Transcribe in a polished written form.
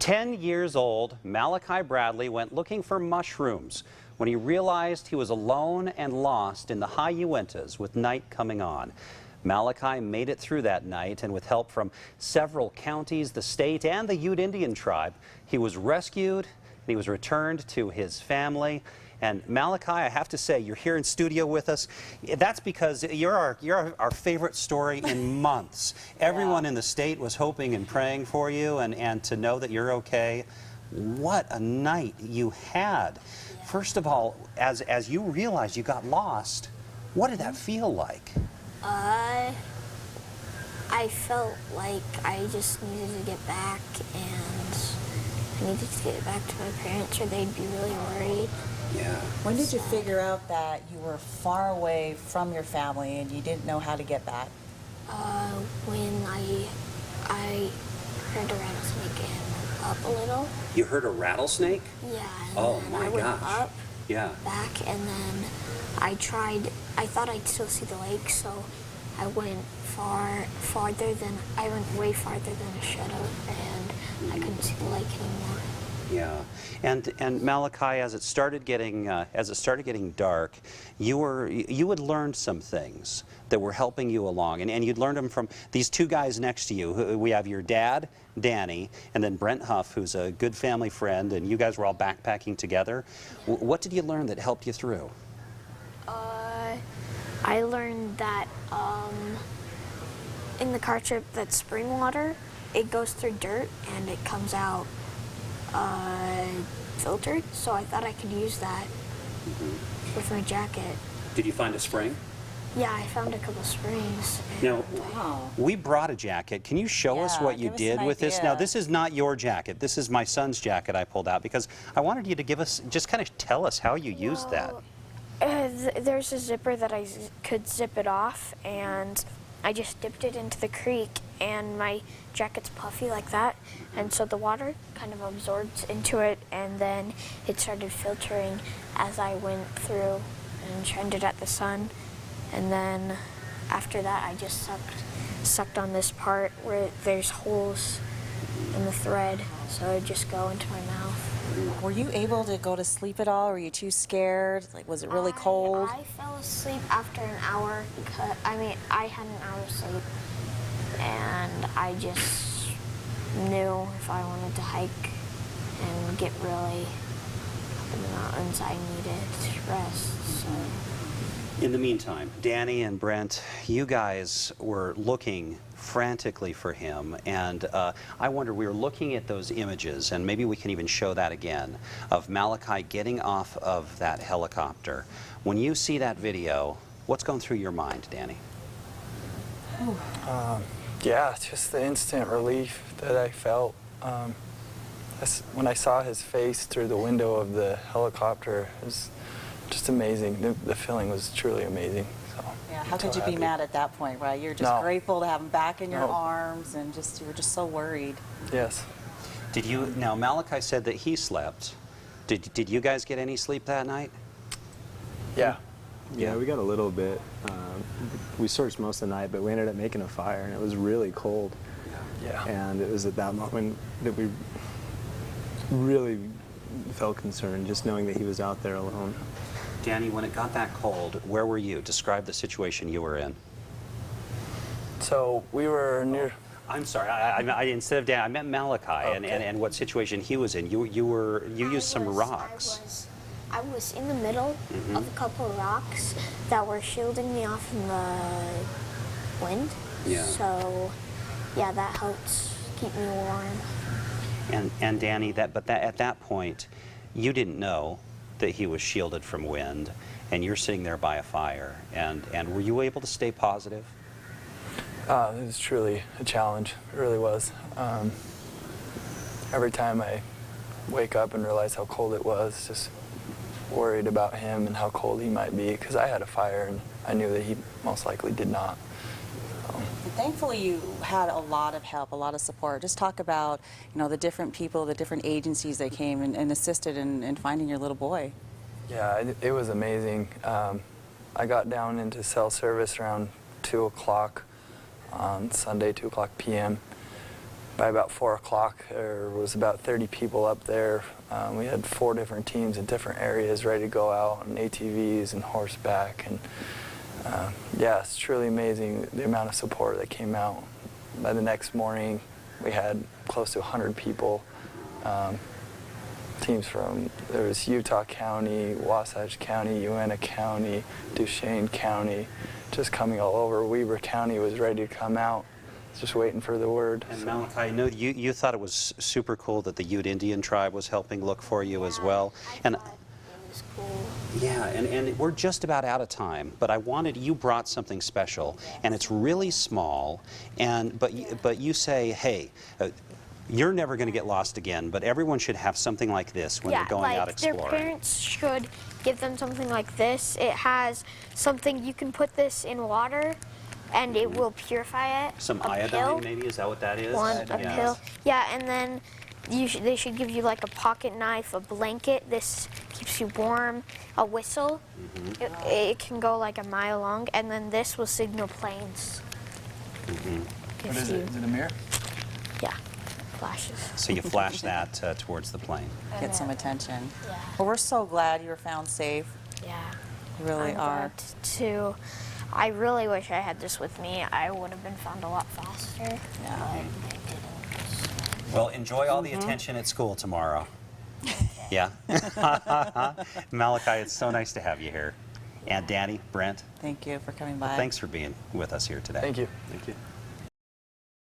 10 years old, Malachi Bradley went looking for mushrooms when he realized he was alone and lost in the high Uintas with night coming on. Malachi made it through that night, and with help from several counties, the state, and the Ute Indian tribe, he was rescued and he was returned to his family. And Malachi, I have to say, you're here in studio with us. That's because you're our favorite story in months. Everyone in the state was hoping and praying for you, and to know that you're okay. What a night you had. First of all, as you realized you got lost, what did that feel like? I felt like I just needed to get back, and I needed to get back to my parents or they'd be really worried. Yeah. When did you figure out that you were far away from your family and you didn't know how to get back? When I heard a rattlesnake and went up a little. You heard a rattlesnake? Yeah. And Oh then my I went gosh. up, Yeah. back, and then I thought I'd still see the lake, so I went way farther than I should have, and I couldn't see the lake anymore. Yeah, and Malachi, as it started getting dark, you had learned some things that were helping you along, and you'd learned them from these two guys next to you. We have your dad, Danny, and then Brent Huff, who's a good family friend, and you guys were all backpacking together. What did you learn that helped you through? I learned that in the car trip, that spring water, it goes through dirt and it comes out filtered, so I thought I could use that with my jacket. Did you find a spring? Yeah, I found a couple springs. Now, Wow. we brought a jacket. Can you show us Yeah, what you give us did an with this? idea. Now, this is not your jacket. This is my son's jacket I pulled out because I wanted you to give us, just kind of tell us how you used that. There's a zipper that I could zip it off, and I just dipped it into the creek, and my jacket's puffy like that, and so the water kind of absorbed into it, and then it started filtering as I went through and shined it at the sun, and then after that I just sucked on this part where there's holes in the thread, so it'd just go into my mouth. Were you able to go to sleep at all? Or were you too scared? Like, was it really cold? I fell asleep after an hour. I had an hour's sleep, and I just knew if I wanted to hike and get really up in the mountains, I needed rest. So. In the meantime, Danny and Brent, you guys were looking frantically for him, and I wonder, we were looking at those images, and maybe we can even show that again, of Malachi getting off of that helicopter. When you see that video, what's going through your mind, Danny? Yeah, just the instant relief that I felt. When I saw his face through the window of the helicopter, it was just amazing. The feeling was truly amazing. So, Yeah, how could so you be happy. mad at that point, right? You're just No. grateful to have him back in your No. arms, and you were just so worried. Yes. Now Malachi said that he slept. Did you guys get any sleep that night? Yeah. Yeah, we got a little bit. We searched most of the night, but we ended up making a fire, and it was really cold. Yeah. And it was at that moment that we really felt concerned, just knowing that he was out there alone. Danny, when it got that cold, where were you? Describe the situation you were in. So we were near. I'm sorry, instead of Dan, I meant Malachi, and what situation he was in. You used some rocks. I was in the middle of a couple of rocks that were shielding me off from the wind. Yeah. So, yeah, that helped keep me warm. And Danny, at that point, you didn't know that he was shielded from wind, and you're sitting there by a fire. And were you able to stay positive? It was truly a challenge. It really was. Every time I wake up and realize how cold it was, just worried about him and how cold he might be, because I had a fire and I knew that he most likely did not. And thankfully, you had a lot of help, a lot of support. Just talk about, the different people, the different agencies that came and assisted in finding your little boy. Yeah, it was amazing. I got down into cell service around 2 o'clock on Sunday, 2 o'clock p.m. by about 4 o'clock, there was about 30 people up there. We had 4 different teams in different areas ready to go out on ATVs and horseback. And yeah, it's truly amazing the amount of support that came out. By the next morning, we had close to 100 people. Teams from, there was Utah County, Wasatch County, Uena County, Duchesne County, just coming all over. Weber County was ready to come out, just waiting for the word. And Malachi, I know you thought it was super cool that the Ute Indian tribe was helping look for you as well. And It was cool. yeah, and we're just about out of time, but you brought something special, and it's really small, but you say, hey, you're never going to get lost again, but everyone should have something like this when they're going out exploring. Their parents should give them something like this. It has something, you can put this in water and it will purify it. Some A iodine, pill. maybe? Is that what that is? A Yeah. pill. Yeah, and then they should give you like a pocket knife, a blanket. This keeps you warm. A whistle. It can go like a mile long, and then this will signal planes. Gives you- Is it a mirror? Yeah, flashes. So you flash that towards the plane. Get some attention. Yeah. Well, we're so glad you were found safe. Yeah. You really I'm are. glad too. I really wish I had this with me. I would have been found a lot faster. Yeah. But I didn't. Well, enjoy all the attention at school tomorrow. Yeah? Malachi, it's so nice to have you here. And Danny, Brent, Thank you for coming by. thanks for being with us here today. Thank you. Thank you.